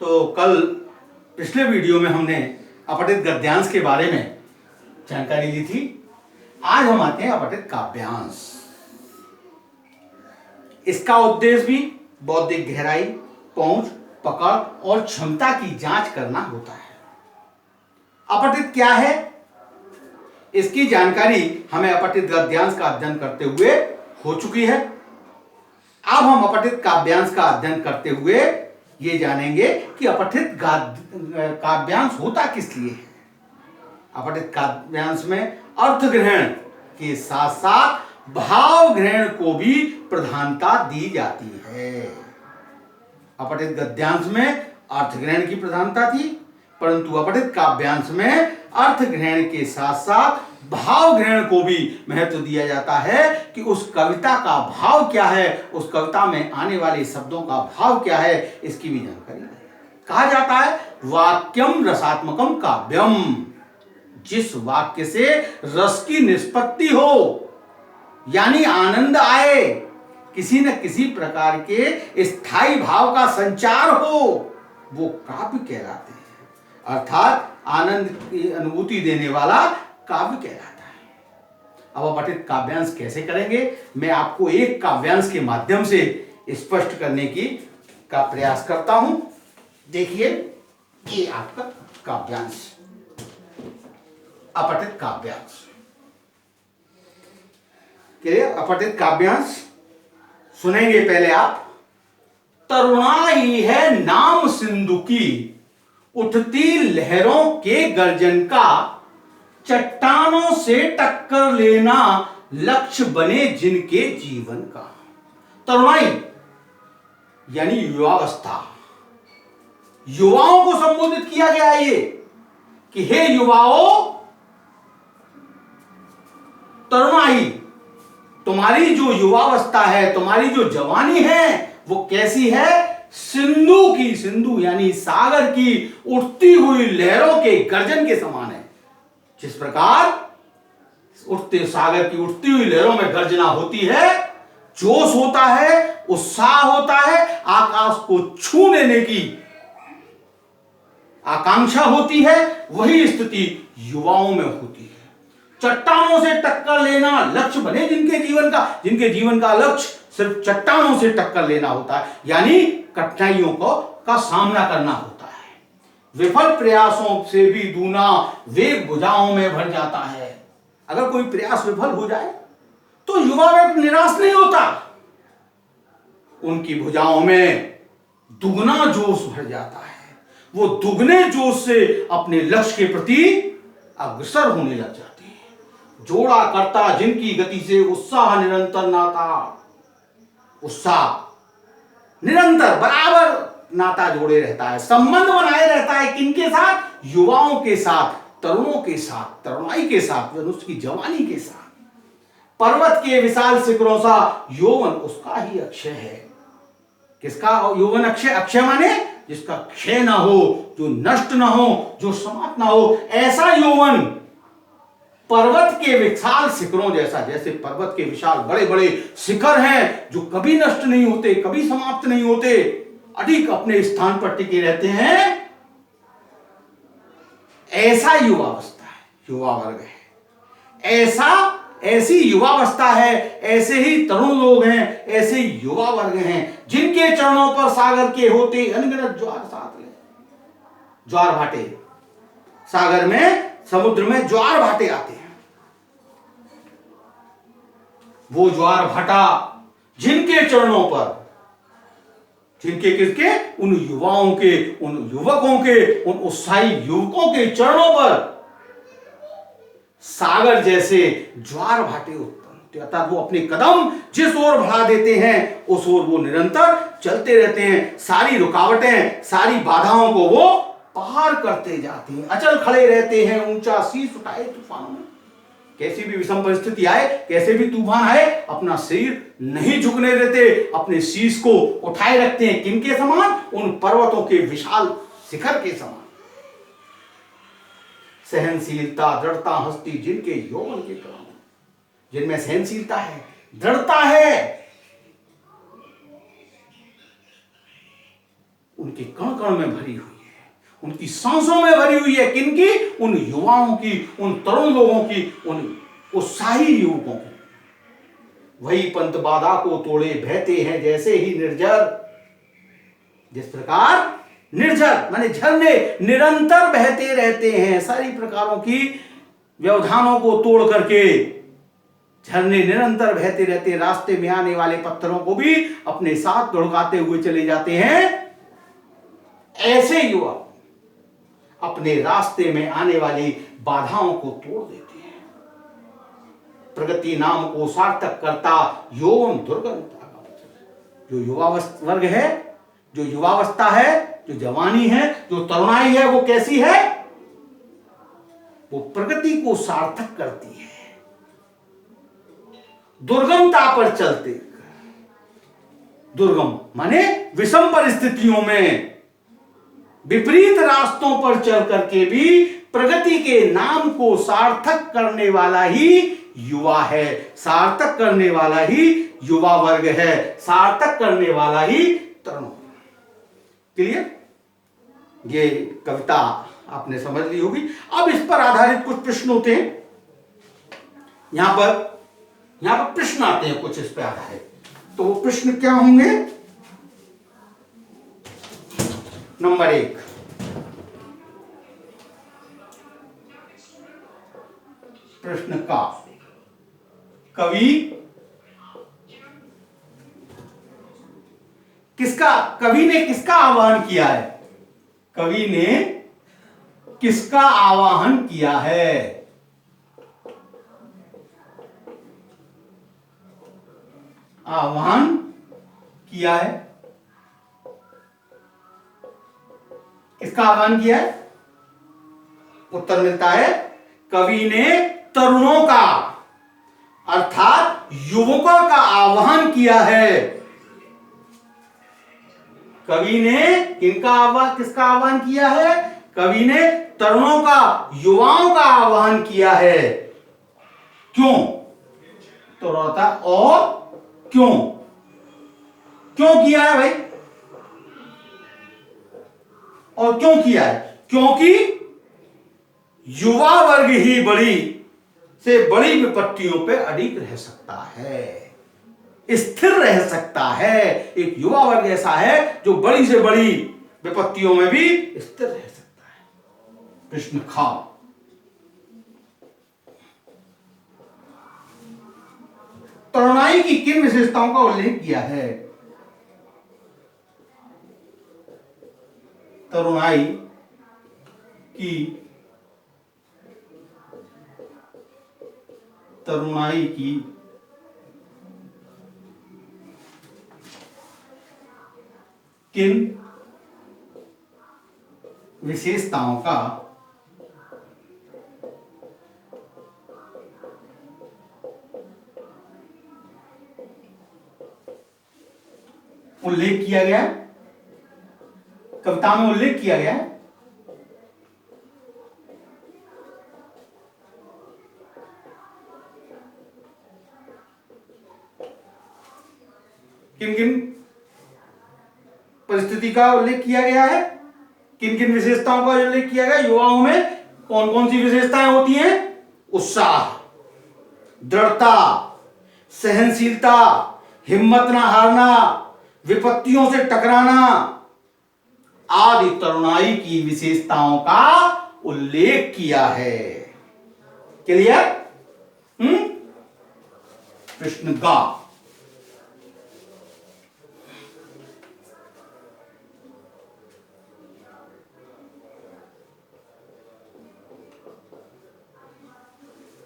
तो कल पिछले वीडियो में हमने अपठित गद्यांश के बारे में जानकारी ली थी। आज हम आते हैं अपठित काव्यांश। इसका उद्देश्य भी बौद्धिक गहराई, पहुंच, पकड़ और क्षमता की जांच करना होता है। अपठित क्या है, इसकी जानकारी हमें अपठित गद्यांश का अध्ययन करते हुए हो चुकी है। अब हम अपठित काव्यांश का अध्ययन करते हुए ये जानेंगे कि अपठित काव्यांश होता किस लिए है। अपठित काव्यांश में अर्थ ग्रहण के साथ साथ भाव ग्रहण को भी प्रधानता दी जाती है। अपठित गद्यांश में अर्थ ग्रहण की प्रधानता थी, परंतु अपठित काव्यांश में अर्थ ग्रहण के साथ साथ भाव ग्रहण को भी महत्व दिया जाता है कि उस कविता का भाव क्या है, उस कविता में आने वाले शब्दों का भाव क्या है, इसकी भी जानकारी है। कहा जाता है वाक्यम रसात्मकम काव्यम, जिस वाक्य से रस की निष्पत्ति हो यानी आनंद आए, किसी न किसी प्रकार के स्थायी भाव का संचार हो, वो काव्य कहलाते हैं। अर्थात आनंद की अनुभूति देने वाला काव्य कहलाता है। अब अपठित काव्यांश कैसे करेंगे, मैं आपको एक काव्यांश के माध्यम से स्पष्ट करने का प्रयास करता हूं। देखिए, ये आपका काव्यांश, अपठित काव्यांश। अपठित काव्यांश सुनेंगे पहले आप। तरुणा ही है नाम सिंधु की, उठती लहरों के गर्जन का, चट्टानों से टक्कर लेना लक्ष्य बने जिनके जीवन का। तरुणाई यानी युवावस्था, युवाओं को संबोधित किया गया है ये कि हे युवाओं, तरुणाई, तुम्हारी जो युवावस्था है, तुम्हारी जो जवानी है, वो कैसी है? सिंधु की, सिंधु यानी सागर की उठती हुई लहरों के गर्जन के समान है। जिस प्रकार उठते सागर की उठती हुई लहरों में गर्जना होती है, जोश होता है, उत्साह होता है, आकाश को छू लेने की आकांक्षा होती है, वही स्थिति युवाओं में होती है। चट्टानों से टक्कर लेना लक्ष्य बने जिनके जीवन का, जिनके जीवन का लक्ष्य सिर्फ चट्टानों से टक्कर लेना होता है, यानी कठिनाइयों का सामना करना होता है। विफल प्रयासों से भी दूना वेग भुजाओं में भर जाता है। अगर कोई प्रयास विफल हो जाए तो युवा व्यक्ति निराश नहीं होता, उनकी भुजाओं में दुगना जोश भर जाता है। वो दुगने जोश से अपने लक्ष्य के प्रति अग्रसर होने लग जाते हैं। जोड़ा करता जिनकी गति से उत्साह निरंतर नाता, उत्साह निरंतर बराबर नाता जोड़े रहता है, संबंध बनाए रहता है। किनके साथ? युवाओं के साथ, तरुणों के साथ, तरुणाई के साथ, उसकी जवानी के साथ। पर्वत के विशाल शिखरों सा यौवन उसका ही अक्षय है। किसका यौवन अक्षय? अक्षय माने जिसका क्षय ना हो, जो नष्ट ना हो, जो समाप्त ना हो, ऐसा यौवन पर्वत के विशाल शिखरों जैसा। जैसे पर्वत के विशाल बड़े बड़े शिखर हैं जो कभी नष्ट नहीं होते, कभी समाप्त नहीं होते, अधिक अपने स्थान पर टिके रहते हैं, ऐसा युवावस्था है, युवा वर्ग है। ऐसी युवावस्था है, ऐसे ही तरुण लोग हैं, ऐसे युवा वर्ग हैं जिनके चरणों पर सागर के होते अनगिनत ज्वार साथ ले, ज्वार भाटे, सागर में, समुद्र में ज्वार भाटे आते हैं। वो ज्वार भाटा जिनके चरणों पर, जिनके किसके? उन युवाओं के, उन युवकों के, उन उत्साही युवकों के चरणों पर सागर जैसे ज्वार भाटे उत्पन्न होते, अर्थात वो अपने कदम जिस ओर बढ़ा देते हैं उस ओर वो निरंतर चलते रहते हैं। सारी रुकावटें, सारी बाधाओं को वो पार करते जाते हैं, अचल खड़े रहते हैं, ऊंचा शीश उठाए तूफानों में। कैसी भी विषम परिस्थिति आए, कैसे भी तूफान आए, अपना सिर नहीं झुकने देते, अपने शीश को उठाए रखते हैं। किनके समान? उन पर्वतों के विशाल शिखर के समान। सहनशीलता, दृढ़ता, हस्ती जिनके यौवन के क्रम, जिनमें सहनशीलता है, दृढ़ता है, उनके कण कण में भरी हुई है, उनकी सांसों में भरी हुई है। किनकी? उन युवाओं की, उन तरुण लोगों की, उन उत्साही युवकों की। वही पंत बाधा को तोड़े बहते हैं जैसे ही निर्झर। जिस प्रकार निर्झर माने झरने निरंतर बहते रहते हैं, सारी प्रकारों की व्यवधानों को तोड़ करके झरने निरंतर बहते रहते, रास्ते में आने वाले पत्थरों को भी अपने साथ लुढ़काते हुए चले जाते हैं। ऐसे युवा अपने रास्ते में आने वाली बाधाओं को तोड़ देते हैं। प्रगति नाम को सार्थक करता यौवन दुर्गंधता। जो युवा वर्ग है, जो युवावस्था है, जो जवानी है, जो तरुणाई है, वो कैसी है? वो प्रगति को सार्थक करती है। दुर्गमता पर चलते, दुर्गम माने विषम परिस्थितियों में, विपरीत रास्तों पर चल करके भी प्रगति के नाम को सार्थक करने वाला ही युवा है, सार्थक करने वाला ही युवा वर्ग है, सार्थक करने वाला ही तरुण। क्लियर? ये कविता आपने समझ ली होगी। अब इस पर आधारित कुछ प्रश्न होते हैं। यहां पर प्रश्न आते हैं कुछ इस पर आधारित। तो वो प्रश्न क्या होंगे? नंबर 1, प्रश्न का कवि ने किसका आह्वान किया है? कवि ने किसका आवाहन किया है? आह्वान किया है। किसका आह्वान किया है? उत्तर मिलता है कवि ने तरुणों का अर्थात युवकों का आह्वान किया है। कवि ने किसका आह्वान किया है? कवि ने तरुणों का, युवाओं का आह्वान किया है। क्यों? तो रहता और क्यों किया है भाई? और क्यों किया है? क्योंकि युवा वर्ग ही बड़ी से बड़ी विपत्तियों पे अडिग रह सकता है, स्थिर रह सकता है। एक युवा वर्ग ऐसा है जो बड़ी से बड़ी विपत्तियों में भी स्थिर रह सकता है। प्रश्न खा, तरुणाई की किन विशेषताओं का उल्लेख किया है? तरुणाई की किन विशेषताओं का उल्लेख किया गया? कविता में उल्लेख किया गया है। किन किन परिस्थिति का उल्लेख किया गया है? किन किन विशेषताओं का उल्लेख किया गया? युवाओं में कौन कौन सी विशेषताएं होती हैं? उत्साह, दृढ़ता, सहनशीलता, हिम्मत ना हारना, विपत्तियों से टकराना आदि तरुणाई की विशेषताओं का उल्लेख किया है। क्लियर? प्रश्न गा,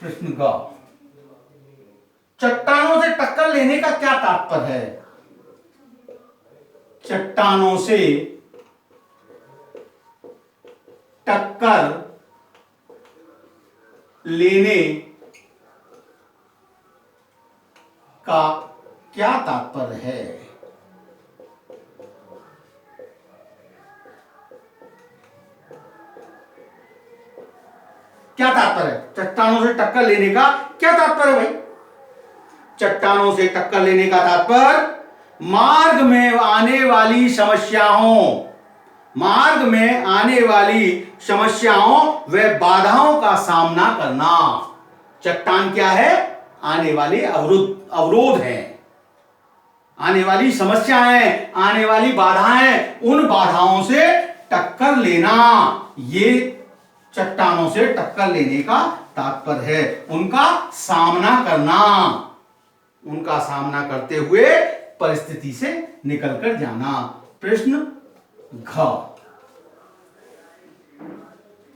प्रश्न गा, चट्टानों से टक्कर लेने का क्या तात्पर्य है? चट्टानों से टक्कर लेने का क्या तात्पर्य है? क्या तात्पर्य है? चट्टानों से टक्कर लेने का क्या तात्पर्य है भाई? चट्टानों से टक्कर लेने का तात्पर्य मार्ग में आने वाली समस्याओं मार्ग में आने वाली समस्याओं व बाधाओं का सामना करना। चट्टान क्या है? आने वाले अवरोध है, आने वाली समस्याएं, आने वाली बाधाएं, उन बाधाओं से टक्कर लेना। ये चट्टानों से टक्कर लेने का तात्पर्य है, उनका सामना करना, उनका सामना करते हुए परिस्थिति से निकलकर जाना। प्रश्न घ,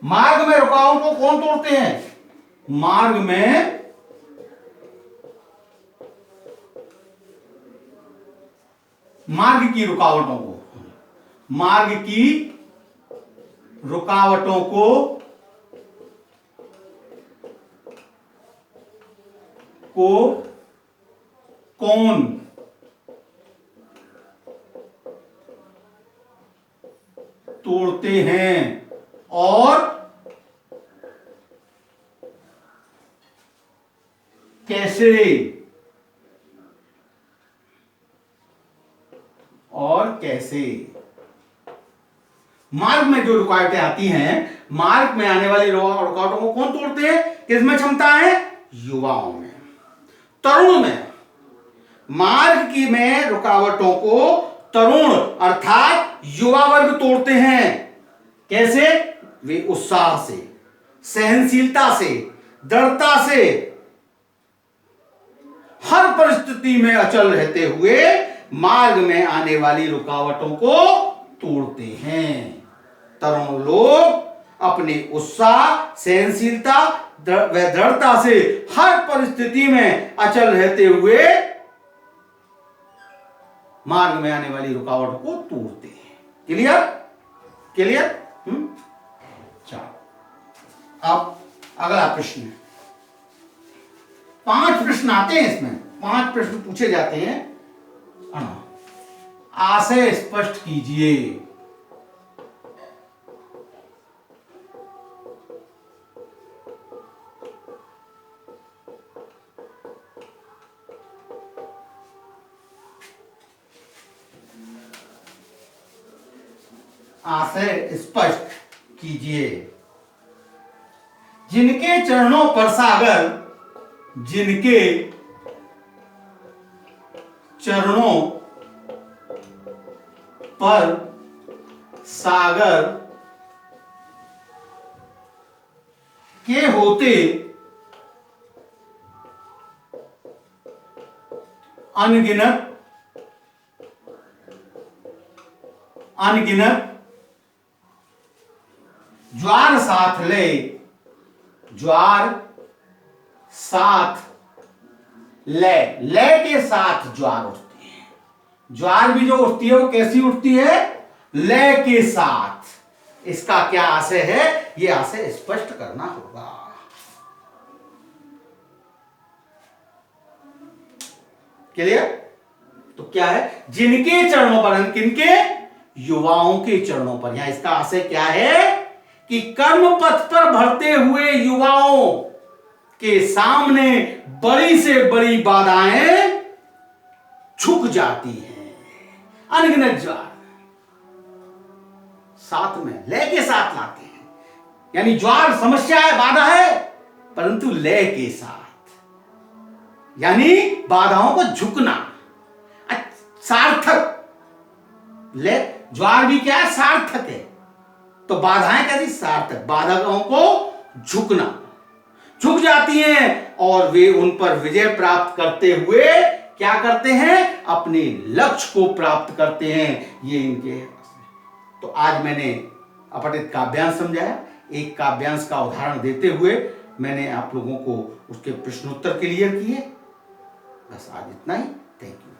मार्ग में रुकावटों को कौन तोड़ते हैं? मार्ग की रुकावटों को, मार्ग की रुकावटों को कौन तोड़ते हैं और कैसे? मार्ग में जो रुकावटें आती हैं, मार्ग में आने वाली रुकावटों को कौन तोड़ते हैं? किसमें क्षमता है? युवाओं में, तरुण में। मार्ग की में रुकावटों को तरुण अर्थात युवा वर्ग तोड़ते हैं। कैसे? वे उत्साह से, सहनशीलता से, दृढ़ता से, हर परिस्थिति में अचल रहते हुए मार्ग में आने वाली रुकावटों को तोड़ते हैं। तरुण लोग अपने उत्साह, सहनशीलता व दृढ़ता से हर परिस्थिति में अचल रहते हुए मार्ग में आने वाली रुकावट को तोड़ते हैं। क्लियर? क्लियर? चलो, अब अगला प्रश्न। 5 प्रश्न आते हैं इसमें, 5 प्रश्न पूछे जाते हैं। आशय स्पष्ट कीजिए। आशय स्पष्ट कीजिए। जिनके चरणों पर सागर, जिनके चरणों पर सागर के होते अनगिनत ज्वार साथ ले, ज्वार साथ ले, ले के साथ ज्वार उठती है। ज्वार भी जो उठती है वो कैसी उठती है? ले के साथ। इसका क्या आशय है? यह आशय स्पष्ट करना होगा। क्लियर? तो क्या है? जिनके चरणों पर, किनके? युवाओं के चरणों पर। यहां इसका आशय क्या है कि कर्म पथ पर बढ़ते हुए युवाओं के सामने बड़ी से बड़ी बाधाएं झुक जाती हैं। अनगिनत ज्वार साथ में लय के साथ लाते हैं, यानी ज्वार समस्या है, बाधा है, परंतु लय के साथ, यानी बाधाओं को झुकना सार्थक। ले ज्वार भी क्या है? सार्थक है। तो बाधाएं कैसी? सार्थक। बाधाओं को झुकना, झुक जाती हैं और वे उन पर विजय प्राप्त करते हुए क्या करते हैं? अपने लक्ष्य को प्राप्त करते हैं। ये इनके। तो आज मैंने अपठित काव्यांश समझाया। एक काव्यांश का उदाहरण देते हुए मैंने आप लोगों को उसके प्रश्नोत्तर क्लियर किए। बस आज इतना ही। Thank you.